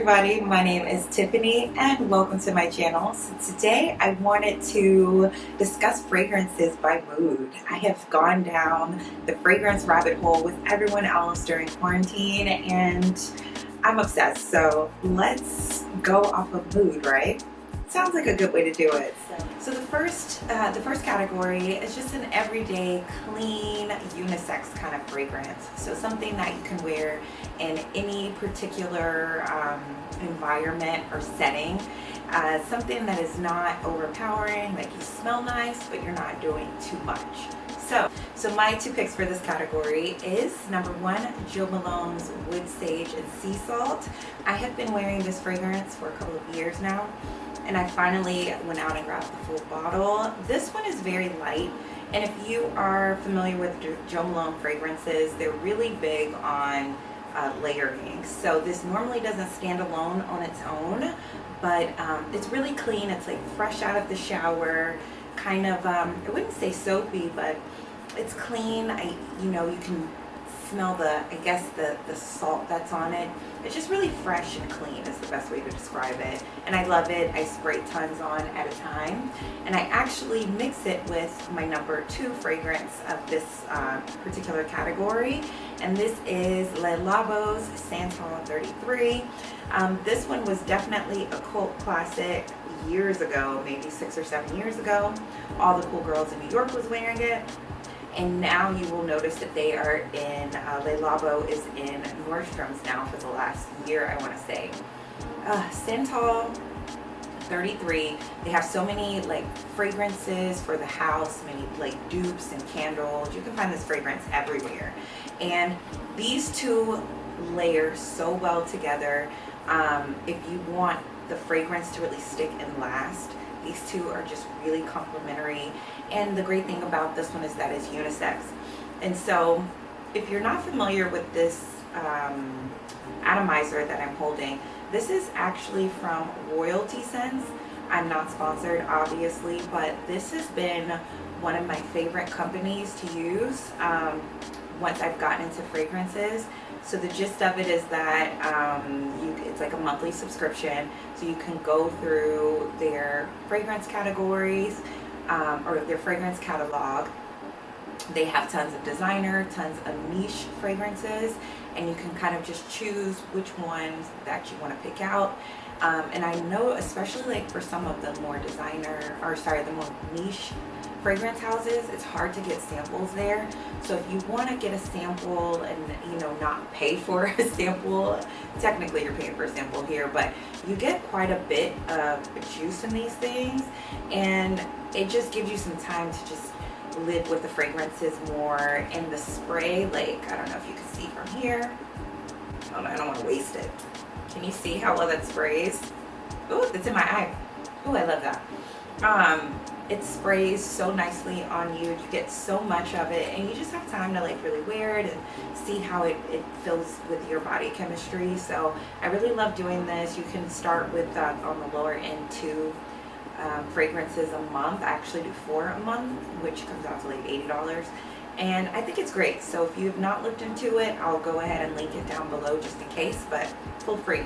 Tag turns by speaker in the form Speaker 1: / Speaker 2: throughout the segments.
Speaker 1: everybody, my name is Tiffanie and welcome to my channel. So today I wanted to discuss fragrances by mood. I have gone down the fragrance rabbit hole with everyone else during quarantine and I'm obsessed. So let's go off of mood, right? Sounds like a good way to do it. So the first category is just an everyday, clean, unisex kind of fragrance. So something that you can wear in any particular environment or setting. Something that is not overpowering, like you smell nice, but you're not doing too much. So my two picks for this category is number one, Jo Malone's Wood Sage and Sea Salt. I have been wearing this fragrance for a couple of years now, and I finally went out and grabbed the full bottle. This one is very light, and if you are familiar with Jo Malone fragrances, they're really big on layering. So this normally doesn't stand alone on its own, but it's really clean. It's like fresh out of the shower, kind of, I wouldn't say soapy, but it's clean. You can smell the salt that's on it. It's just really fresh and clean is the best way to describe it. And I love it. I spray tons on at a time. And I actually mix it with my number two fragrance of this particular category. And this is Le Labo's Santal 33. This one was definitely a cult classic years ago, maybe 6 or 7 years ago. All the cool girls in New York was wearing it. And now you will notice that they are in, Le Labo is in Nordstrom's now for the last year, I want to say. Santal 33, they have so many like fragrances for the house, many like dupes and candles. You can find this fragrance everywhere. And these two layer so well together. If you want the fragrance to really stick and last, these two are just really complementary. And the great thing about this one is that it's unisex. And so if you're not familiar with this atomizer that I'm holding, this is actually from Royalty Scents. I'm not sponsored, obviously, but this has been one of my favorite companies to use once I've gotten into fragrances. So the gist of it is that it's like a monthly subscription, so you can go through their fragrance categories or their fragrance catalog. They have tons of designer, tons of niche fragrances, and you can kind of just choose which ones that you want to pick out. And I know, especially like for some of the more the more niche fragrance houses, it's hard to get samples there. So if you want to get a sample and not pay for a sample, technically you're paying for a sample here, but you get quite a bit of juice in these things, and it just gives you some time to just live with the fragrances more. And the spray, like, I don't know if you can see from here. Oh, I don't want to waste it. Can you see how well that sprays? Oh, it's in my eye. Oh, I love that. It sprays so nicely on you. You get so much of it, and you just have time to like really wear it and see how it feels with your body chemistry. So I really love doing this. You can start with on the lower end 2 fragrances a month. I actually do 4 a month, which comes out to like $80. And I think it's great. So if you have not looked into it, I'll go ahead and link it down below just in case, but feel free.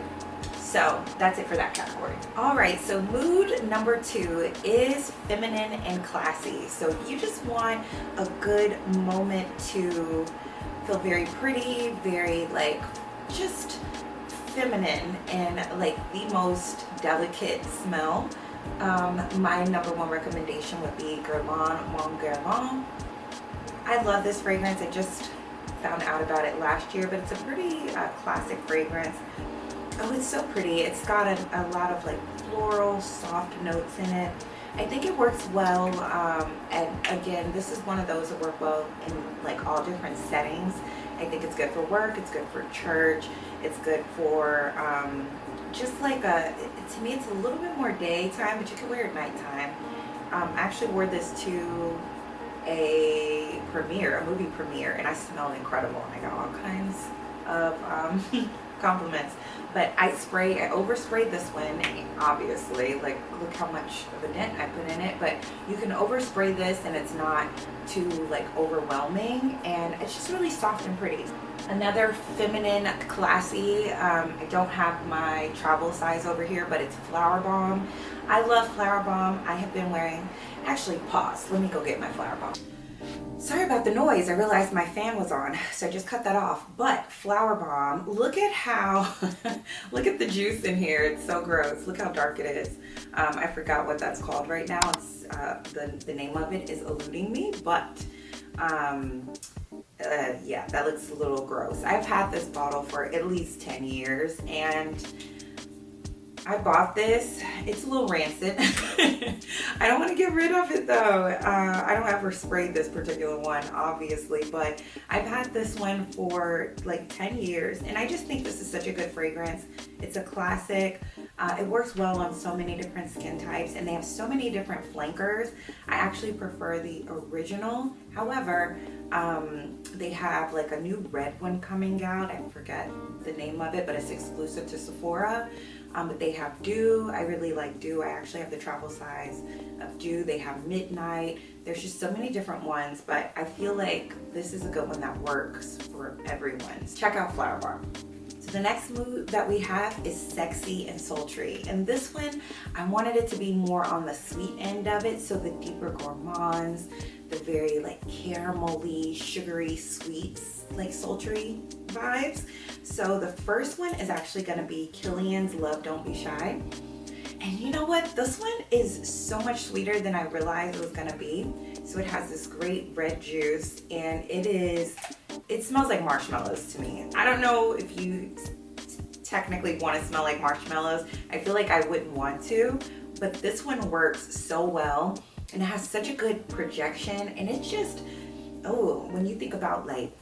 Speaker 1: So that's it for that category. All right, so mood number 2 is feminine and classy. So if you just want a good moment to feel very pretty, very like just feminine and like the most delicate smell, my number 1 recommendation would be Guerlain Mon Guerlain. I love this fragrance. I just found out about it last year, but it's a pretty classic fragrance. Oh, it's so pretty. It's got a lot of like floral, soft notes in it. I think it works well, and again, this is one of those that work well in like all different settings. I think it's good for work, it's good for church, it's good for just like to me it's a little bit more daytime, but you can wear it at nighttime. I actually wore this to a movie premiere, and I smelled incredible. I got all kinds of compliments. But I oversprayed this one, obviously. Like, look how much of a dent I put in it. But you can overspray this and it's not too like overwhelming, and it's just really soft and pretty. Another feminine, classy, I don't have my travel size over here, but it's Flower Bomb. I love Flower Bomb. I have been wearing, actually pause, let me go get my Flower Bomb. Sorry about the noise, I realized my fan was on, so I just cut that off. But Flower Bomb, look at how, look at the juice in here, it's so gross. Look how dark it is. I forgot what that's called right now. It's the name of it is eluding me, but yeah, that looks a little gross. I've had this bottle for at least 10 years and I bought this. It's a little rancid. I don't want to get rid of it though. I don't ever spray this particular one, obviously, but I've had this one for like 10 years and I just think this is such a good fragrance. It's a classic. It works well on so many different skin types and they have so many different flankers. I actually prefer the original. However, they have like a new red one coming out. I forget the name of it, but it's exclusive to Sephora. But they have Dew. I really like Dew. I actually have the travel size of Dew. They have Midnight. There's just so many different ones, but I feel like this is a good one that works for everyone. Check out Flower Bomb. So the next mood that we have is Sexy and Sultry. And this one, I wanted it to be more on the sweet end of it. So the deeper gourmands, the very like caramelly, sugary sweets, like sultry vibes. So the first one is actually gonna be Kilian's Love Don't Be Shy. And you know what? This one is so much sweeter than I realized it was gonna be. So it has this great red juice and it smells like marshmallows to me. I don't know if you technically want to smell like marshmallows. I feel like I wouldn't want to, but this one works so well and it has such a good projection and it's just, oh, when you think about like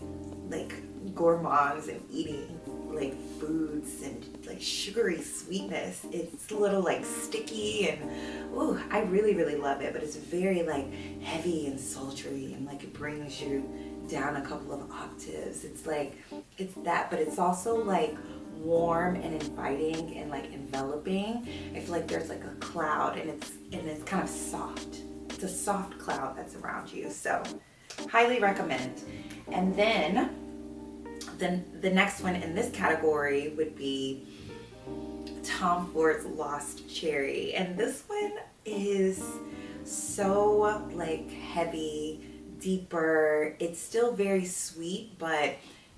Speaker 1: gourmands and eating like foods and like sugary sweetness, it's a little like sticky and oh, I really love it. But it's very like heavy and sultry and like it brings you down a couple of octaves. It's like, it's that, but it's also like warm and inviting and like enveloping. I feel like there's like a cloud and it's kind of soft. It's a soft cloud that's around you. So highly recommend. And then the next one in this category would be Tom Ford's Lost Cherry. And this one is so like heavy, deeper. It's still very sweet, but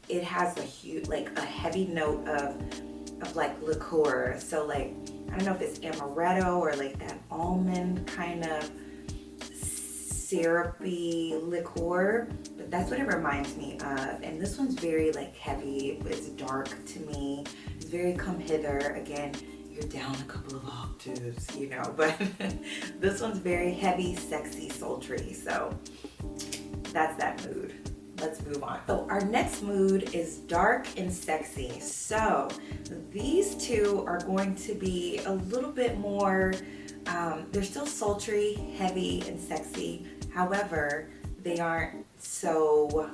Speaker 1: it has a huge, like a heavy note of like liqueur. So like, I don't know if it's amaretto or like that almond kind of syrupy liqueur, but that's what it reminds me of. And this one's very like heavy, but it's dark to me. It's very come hither. Again, you're down a couple of octaves, you know, but this one's very heavy, sexy, sultry. So that's that mood. Let's move on. So our next mood is dark and sexy. So these two are going to be a little bit more, they're still sultry, heavy, and sexy. However, they aren't so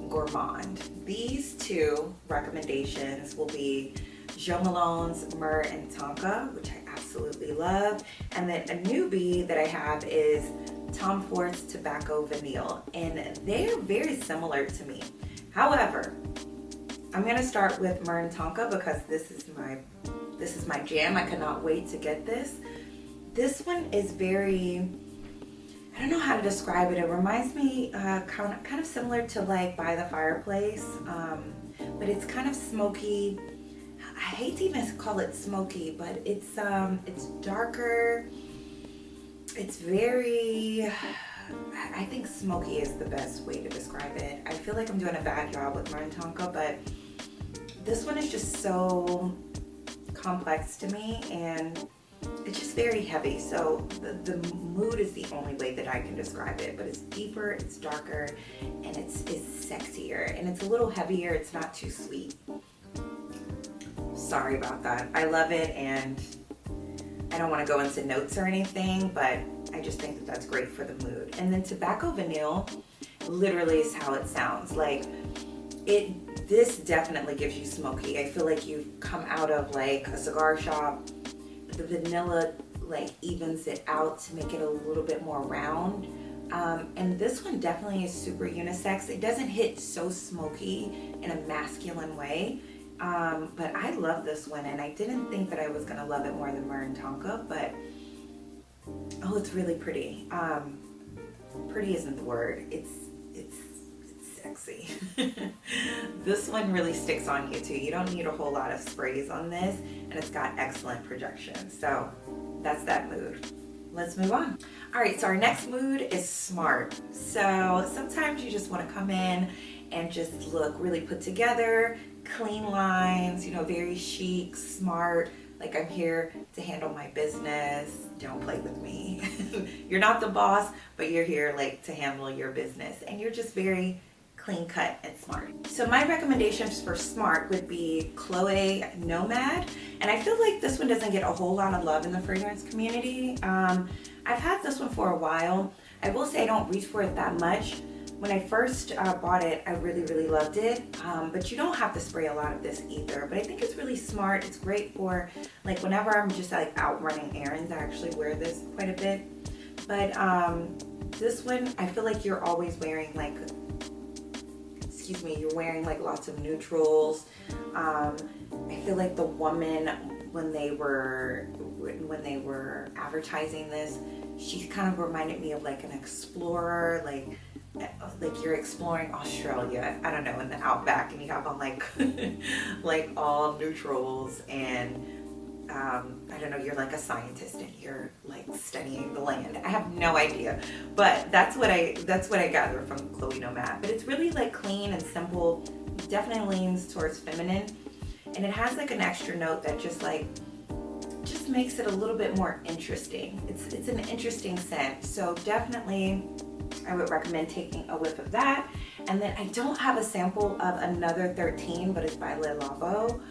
Speaker 1: gourmand. These two recommendations will be Jo Malone's Myrrh and Tonka, which I absolutely love. And then a newbie that I have is Tom Ford's Tobacco Vanille, and they're very similar to me. However, I'm gonna start with Myrrh and Tonka because this is my jam. I cannot wait to get this. This one is very, I don't know how to describe it. It reminds me kind of similar to like By the Fireplace, but it's kind of smoky. I hate to even call it smoky, but it's darker. It's very, I think smoky is the best way to describe it. I feel like I'm doing a bad job with Myrrh and Tonka, but this one is just so complex to me and it's just very heavy. So the mood is the only way that I can describe it, but it's deeper, it's darker, and it's sexier, and it's a little heavier. It's not too sweet. Sorry about that. I love it, and I don't want to go into notes or anything, but I just think that that's great for the mood. And then Tobacco Vanille literally is how it sounds. Like this definitely gives you smoky. I feel like you've come out of like a cigar shop. The vanilla like evens it out to make it a little bit more round. And this one definitely is super unisex. It doesn't hit so smoky in a masculine way. But I love this one, and I didn't think that I was gonna love it more than Myrrh and Tonka, but oh, it's really pretty. Pretty isn't the word. It's sexy. This one really sticks on you too. You don't need a whole lot of sprays on this, and it's got excellent projection. So that's that mood. Let's move on. All right, so our next mood is smart. So sometimes you just want to come in and just look really put together, clean lines, you know, very chic, smart. Like, I'm here to handle my business. Don't play with me. You're not the boss, but you're here like to handle your business, and you're just very clean cut and smart. So my recommendations for smart would be Chloe Nomad, and I feel like this one doesn't get a whole lot of love in the fragrance community. I've had this one for a while. I will say I don't reach for it that much. When I first bought it, I really loved it, but you don't have to spray a lot of this either. But I think it's really smart. It's great for like whenever I'm just like out running errands. I actually wear this quite a bit. But this one, I feel like you're always wearing like, you're wearing like lots of neutrals. I feel like the woman, when they were advertising this, she kind of reminded me of like an explorer, like you're exploring Australia, I don't know, in the outback, and you have on like like all neutrals, and I don't know, you're like a scientist and you're like studying the land. I have no idea, but that's what I gather from Chloe Nomad. But it's really like clean and simple, definitely leans towards feminine, and it has like an extra note that just makes it a little bit more interesting. It's an interesting scent, so definitely I would recommend taking a whiff of that. And then I don't have a sample of another 13, but it's by Le Labo.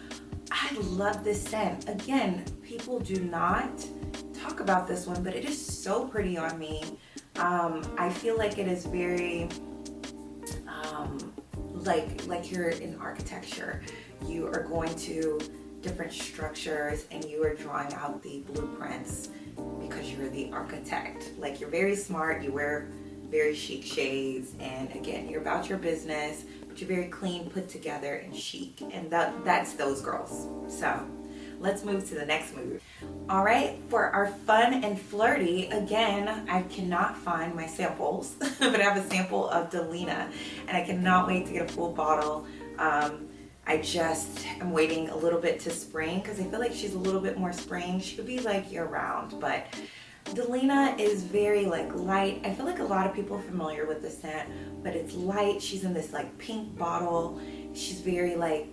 Speaker 1: I love this scent. Again, people do not talk about this one, but it is so pretty on me. I feel like it is very like you're in architecture. You are going to different structures and you are drawing out the blueprints because you're the architect. Like, you're very smart, you wear very chic shades, and again, you're about your business, but you're very clean, put together, and chic, and that's those girls. So let's move to the next mood. All right, for our fun and flirty, again, I cannot find my samples, but I have a sample of Lena, and I cannot wait to get a full bottle. I just am waiting a little bit to spring because I feel like she's a little bit more spring. She could be like year round, but Lena is very like light. I feel like a lot of people are familiar with the scent, but it's light. She's in this like pink bottle. She's very like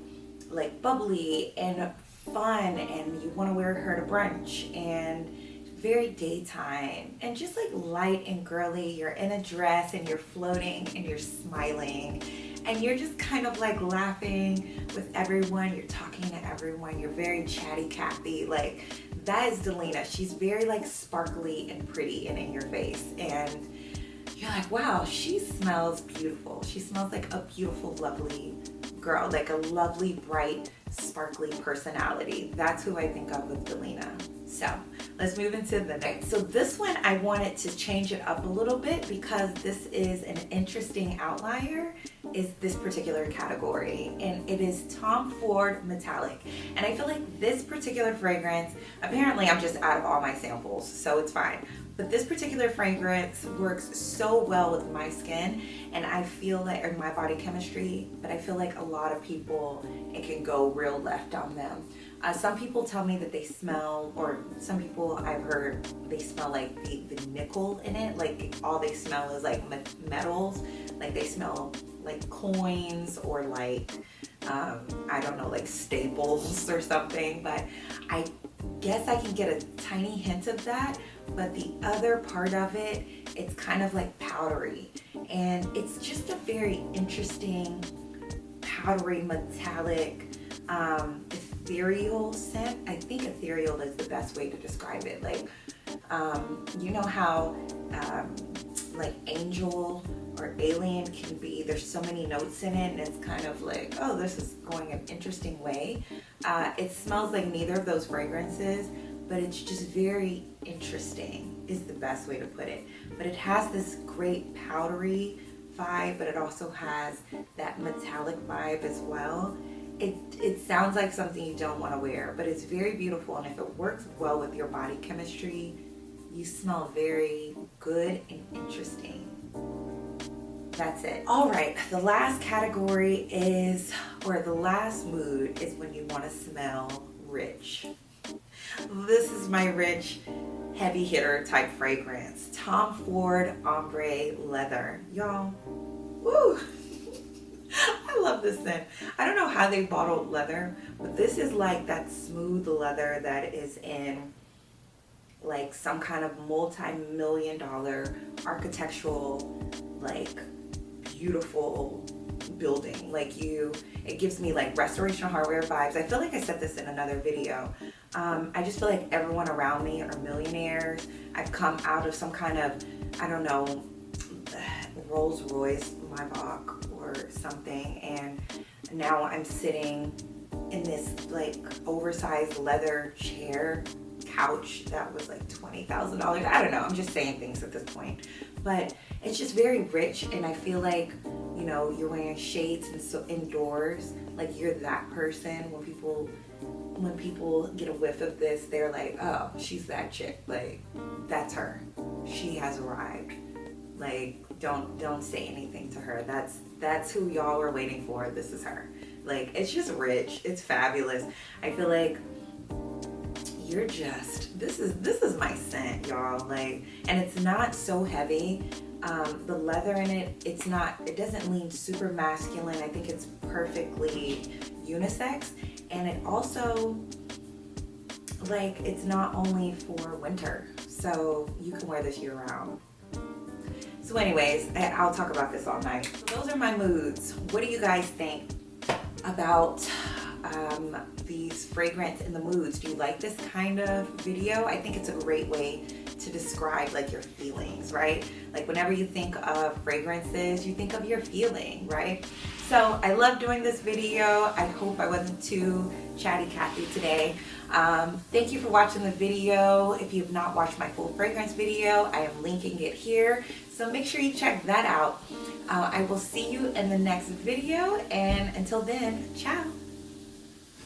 Speaker 1: bubbly and fun, and you want to wear her to brunch, and very daytime and just like light and girly. You're in a dress and you're floating and you're smiling and you're just kind of like laughing with everyone. You're talking to everyone. You're very chatty Cathy. Like, that is Lena. She's very like sparkly and pretty and in your face, and you're like, wow, she smells beautiful. She smells like a beautiful, lovely girl, like a lovely, bright, sparkly personality. That's who I think of with Lena. So let's move into the next. So this one, I wanted to change it up a little bit because this is an interesting outlier, is this particular category, and it is Tom Ford Metallic. And I feel like this particular fragrance, apparently I'm just out of all my samples, so it's fine. But this particular fragrance works so well with my skin, and I feel like, or my body chemistry, but I feel like a lot of people, it can go real left on them. Some people tell me that they smell, or some people I've heard, they smell like the nickel in it. Like, all they smell is like metals. Like, they smell like coins, or like, I don't know, like staples or something. But I guess I can get a tiny hint of that. But the other part of it, it's kind of like powdery. And it's just a very interesting, powdery, metallic, ethereal scent. I think ethereal is the best way to describe it. Like, you know how like angel or alien can be, there's so many notes in it, and it's kind of like, oh, this is going an interesting way. It smells like neither of those fragrances, but it's just very interesting is the best way to put it. But it has this great powdery vibe, but it also has that metallic vibe as well. It sounds like something you don't want to wear, but it's very beautiful, and if it works well with your body chemistry, you smell very good and interesting. That's it. All right, the last category is, or the last mood is when you want to smell rich. This is my rich, heavy hitter type fragrance. Tom Ford Ombre Leather. Y'all, woo! I love this scent. I don't know how they bottled leather, but this is like that smooth leather that is in like some kind of multi-million-dollar architectural, like beautiful building. Like it gives me like Restoration Hardware vibes. I feel like I said this in another video. I just feel like everyone around me are millionaires. I've come out of some kind of, I don't know, Rolls Royce Maybach or something, and now I'm sitting in this like oversized leather chair couch that was like $20,000. I don't know, I'm just saying things at this point, but it's just very rich, and I feel like, you know, you're wearing shades and so indoors, like you're that person. When people get a whiff of this, they're like, oh, she's that chick, like that's her, she has arrived. Like, don't say anything to her. That's who y'all were waiting for. This is her. Like, it's just rich. It's fabulous. I feel like you're just, this is my scent, y'all. Like, and it's not so heavy. The leather in it, it doesn't lean super masculine. I think it's perfectly unisex, and it also, like, it's not only for winter, so you can wear this year round. So anyways, I'll talk about this all night. So those are my moods. What do you guys think about these fragrance and the moods? Do you like this kind of video? I think it's a great way to describe like your feelings, right? Like whenever you think of fragrances, you think of your feeling, right? So I love doing this video. I hope I wasn't too chatty Cathy today. Thank you for watching the video. If you've not watched my full fragrance video, I am linking it here. So make sure you check that out. I will see you in the next video, and until then, ciao.